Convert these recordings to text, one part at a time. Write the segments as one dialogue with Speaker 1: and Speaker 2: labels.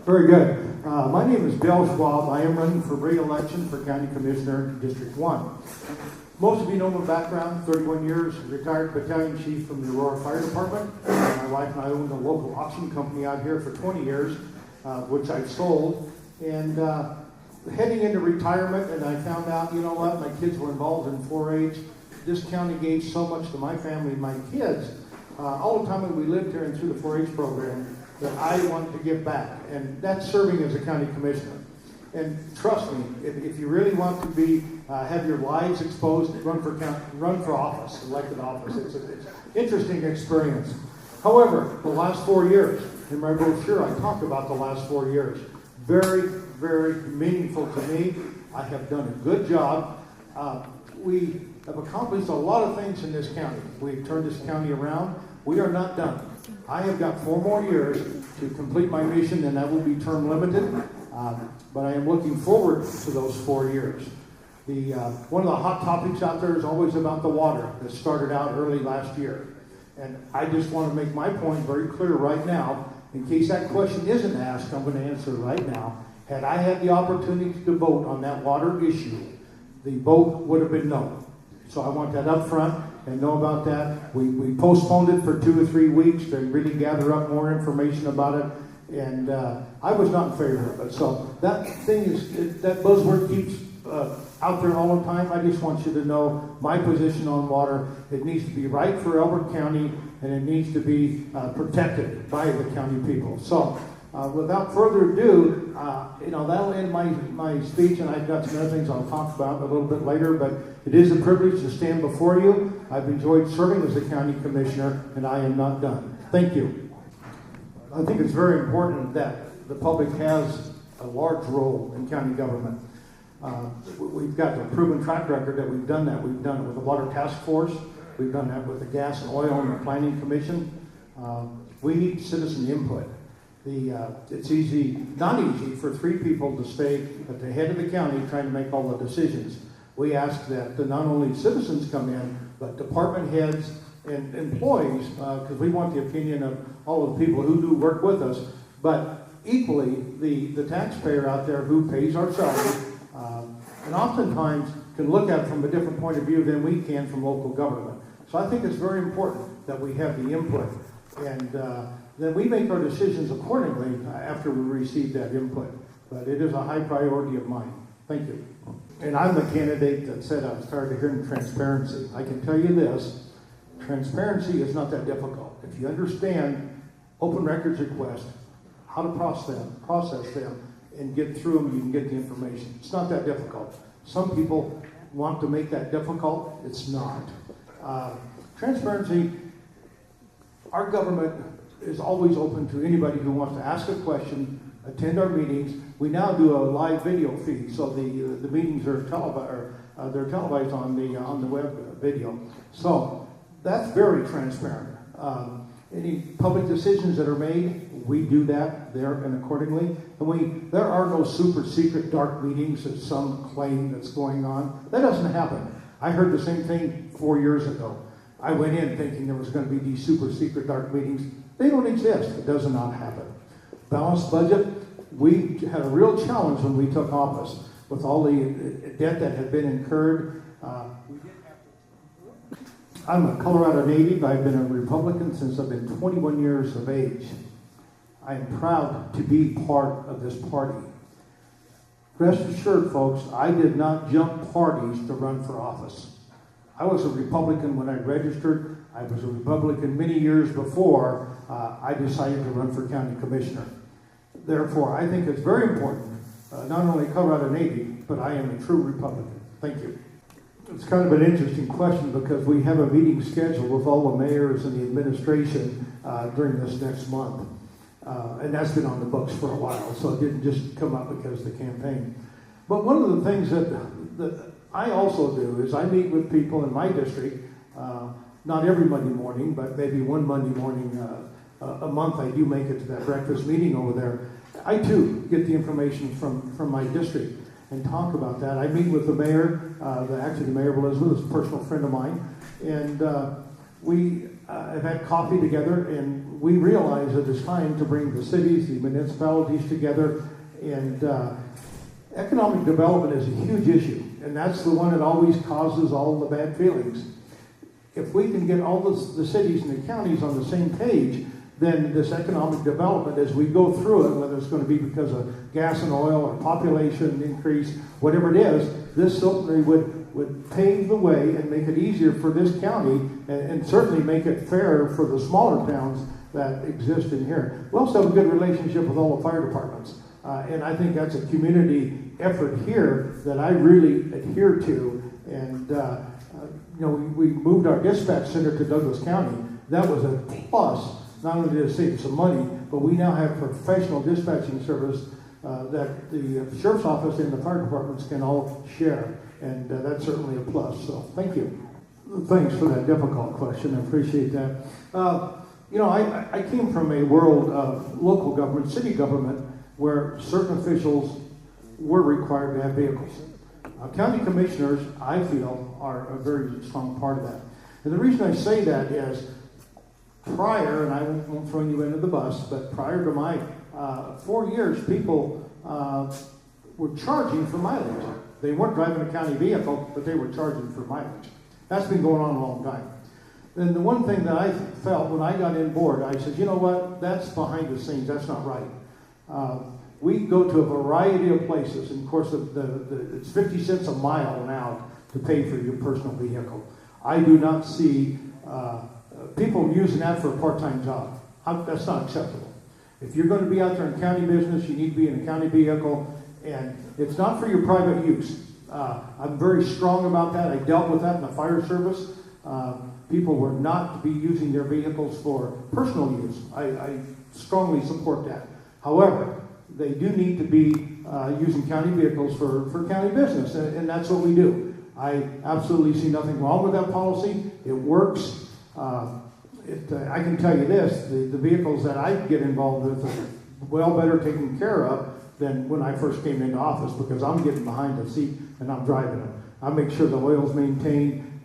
Speaker 1: Very good. My name is Bill Schwab. I am running for re-election for County Commissioner in District 1. Most of you know my background, 31 years, retired battalion chief from the Aurora Fire Department. My wife and I owned a local auction company out here for 20 years, which I sold. And heading into retirement, and I found out, you know what, my kids were involved in 4-H. This county gave so much to my family and my kids all the time that we lived here and through the 4-H program that I wanted to give back. And that's serving as a county commissioner. And trust me, if you really want to be have your lives exposed, run for office, elected office. It's an interesting experience. However, the last 4 years, in my brochure, I talked about the last 4 years. Very, very meaningful to me. I have done a good job. We have accomplished a lot of things in this county. We've turned this county around. We are not done. I have got 4 more years to complete my mission, and that will be term limited. But I am looking forward to those 4 years. One of the hot topics out there is always about the water that started out early last year. And I just want to make my point very clear right now. In case that question isn't asked, I'm going to answer right now. Had I had the opportunity to vote on that water issue, the vote would have been no. So I want that up front and know about that. We postponed it for 2 or 3 weeks to really gather up more information about it. And I was not in favor of it. So that that buzzword keeps out there all the time. I just want you to know my position on water. It needs to be right for Elbert County, and it needs to be protected by the county people. So without further ado, that'll end my speech, and I've got some other things I'll talk about a little bit later, but it is a privilege to stand before you. I've enjoyed serving as a county commissioner, and I am not done. Thank you. I think it's very important that the public has a large role in county government. We've got a proven track record that we've done that. We've done it with the Water Task Force. We've done that with the Gas and Oil and the Planning Commission. We need citizen input. It's not easy for 3 people to stay at the head of the county trying to make all the decisions. We ask that not only citizens come in, but department heads and employees, because we want the opinion of all of the people who do work with us, but equally the taxpayer out there who pays our salary, and oftentimes can look at it from a different point of view than we can from local government. So I think it's very important that we have the input, and then we make our decisions accordingly after we receive that input. But it is a high priority of mine. Thank you. And I'm the candidate that said I was tired of hearing transparency. I can tell you this, transparency is not that difficult. If you understand open records requests, how to process them, and get through them, you can get the information. It's not that difficult. Some people want to make that difficult. It's not. Transparency, our government is always open to anybody who wants to ask a question, attend our meetings. We now do a live video feed, so the meetings are televised on the web video. So that's very transparent. Any public decisions that are made, we do that there and accordingly. And there are no super secret dark meetings that some claim that's going on. That doesn't happen. I heard the same thing 4 years ago. I went in thinking there was going to be these super secret dark meetings. They don't exist. It does not happen. Balanced budget. We had a real challenge when we took office with all the debt that had been incurred. I'm a Colorado native. I've been a Republican since I've been 21 years of age. I am proud to be part of this party. Rest assured, folks, I did not jump parties to run for office. I was a Republican when I registered. I was a Republican many years before I decided to run for county commissioner. Therefore, I think it's very important, not only Colorado native, but I am a true Republican. Thank you. It's kind of an interesting question because we have a meeting scheduled with all the mayors and the administration during this next month. And that's been on the books for a while, so it didn't just come up because of the campaign. But one of the things that I also do is I meet with people in my district, not every Monday morning, but maybe one Monday morning a month I do make it to that breakfast meeting over there. I too get the information from my district and talk about that. I meet with the mayor, actually the mayor of Elizabeth is a personal friend of mine, and we have had coffee together, and we realize that it's time to bring the cities, the municipalities together, and economic development is a huge issue, and that's the one that always causes all the bad feelings. If we can get all the cities and the counties on the same page, then this economic development, as we go through it, whether it's going to be because of gas and oil or population increase, whatever it is, this certainly would pave the way and make it easier for this county, and certainly make it fair for the smaller towns that exist in here. We also have a good relationship with all the fire departments, and I think that's a community effort here that I really adhere to. And we moved our dispatch center to Douglas County. That was a plus. Not only did it save some money, but we now have professional dispatching service that the sheriff's office and the fire departments can all share, and that's certainly a plus. So thank you. Thanks for that difficult question. I appreciate that. I came from a world of local government, city government, where certain officials were required to have vehicles. County commissioners, I feel, are a very strong part of that. And the reason I say that is prior, and I won't throw you into the bus, but prior to my 4 years, people were charging for mileage. They weren't driving a county vehicle, but they were charging for mileage. That's been going on a long time. And the one thing that I felt when I got in board, I said, you know what, that's behind the scenes, that's not right. We go to a variety of places, and of course it's 50 cents a mile now to pay for your personal vehicle. I do not see people using that for a part-time job. That's not acceptable. If you're going to be out there in county business, you need to be in a county vehicle, and it's not for your private use. I'm very strong about that. I dealt with that in the fire service. People were not to be using their vehicles for personal use. I strongly support that. However, they do need to be using county vehicles for county business, and that's what we do. I absolutely see nothing wrong with that policy. It works. I can tell you this, the vehicles that I get involved with are well better taken care of than when I first came into office, because I'm getting behind the seat and I'm driving them. I make sure the oil's maintained,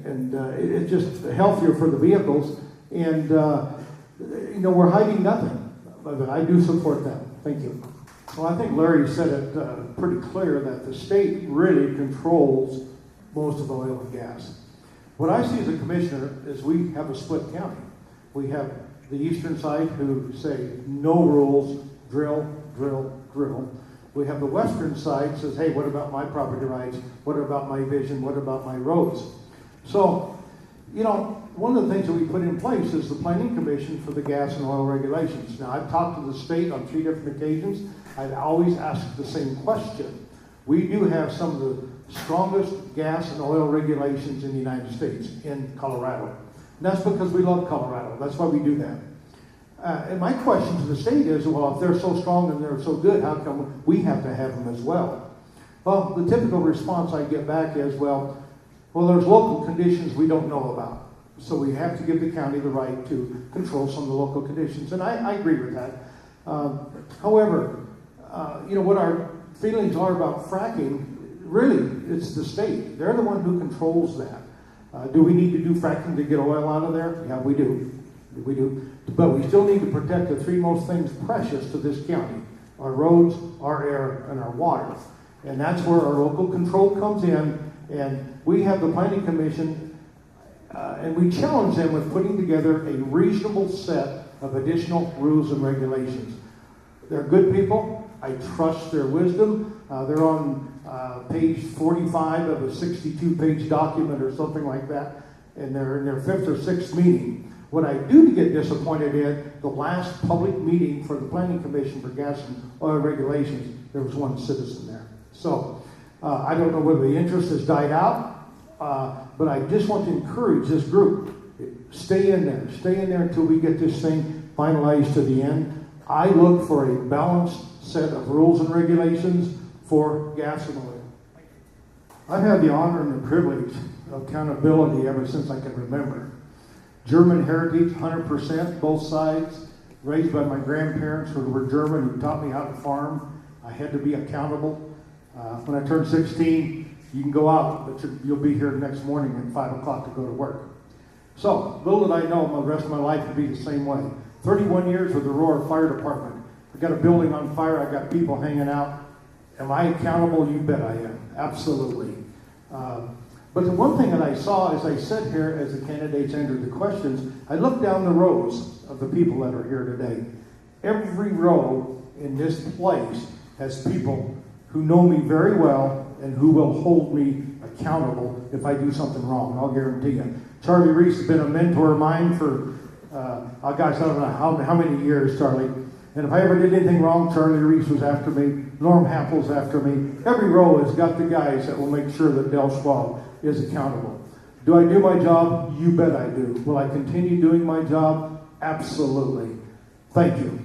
Speaker 1: and it's just healthier for the vehicles, and we're hiding nothing. But I do support that. Thank you. Well, I think Larry said it pretty clear that the state really controls most of the oil and gas. What I see as a commissioner is we have a split county. We have the eastern side who say no rules, drill, drill, drill. We have the western side says, hey, what about my property rights? What about my vision? What about my roads? So, one of the things that we put in place is the Planning Commission for the gas and oil regulations. Now, I've talked to the state on 3 different occasions. I've always asked the same question. We do have some of the strongest gas and oil regulations in the United States, in Colorado. And that's because we love Colorado. That's why we do that. And my question to the state is, well, if they're so strong and they're so good, how come we have to have them as well? Well, the typical response I get back is, well, there's local conditions we don't know about. So we have to give the county the right to control some of the local conditions. And I agree with that. However, what our feelings are about fracking, really, it's the state. They're the one who controls that. Do we need to do fracking to get oil out of there? Yeah, we do. We do. But we still need to protect the 3 most things precious to this county: our roads, our air, and our water. And that's where our local control comes in. And we have the Planning Commission, and we challenge them with putting together a reasonable set of additional rules and regulations. They're good people. I trust their wisdom. They're on page 45 of a 62-page document or something like that, and they're in their 5th or 6th meeting. What I do get disappointed in, the last public meeting for the Planning Commission for gas and oil regulations, there was 1 citizen there. So I don't know whether the interest has died out, but I just want to encourage this group. Stay in there until we get this thing finalized to the end. I look for a balanced set of rules and regulations for gas and oil. I've had the honor and the privilege of accountability ever since I can remember. German heritage, 100%, both sides. Raised by my grandparents who were German, who taught me how to farm. I had to be accountable. When I turned 16, you can go out, but you'll be here next morning at 5 o'clock to go to work. So, little did I know the rest of my life would be the same way. 31 years with the Aurora Fire Department. I got a building on fire, I got people hanging out. Am I accountable? You bet I am. Absolutely. But the one thing that I saw as I sat here, as the candidates entered the questions, I looked down the rows of the people that are here today. Every row in this place has people who know me very well and who will hold me accountable if I do something wrong. I'll guarantee you. Charlie Reese has been a mentor of mine for, gosh, I don't know how many years, Charlie. And if I ever did anything wrong, Charlie Reese was after me. Norm Happel's after me. Every row has got the guys that will make sure that Del Schwab is accountable. Do I do my job? You bet I do. Will I continue doing my job? Absolutely. Thank you.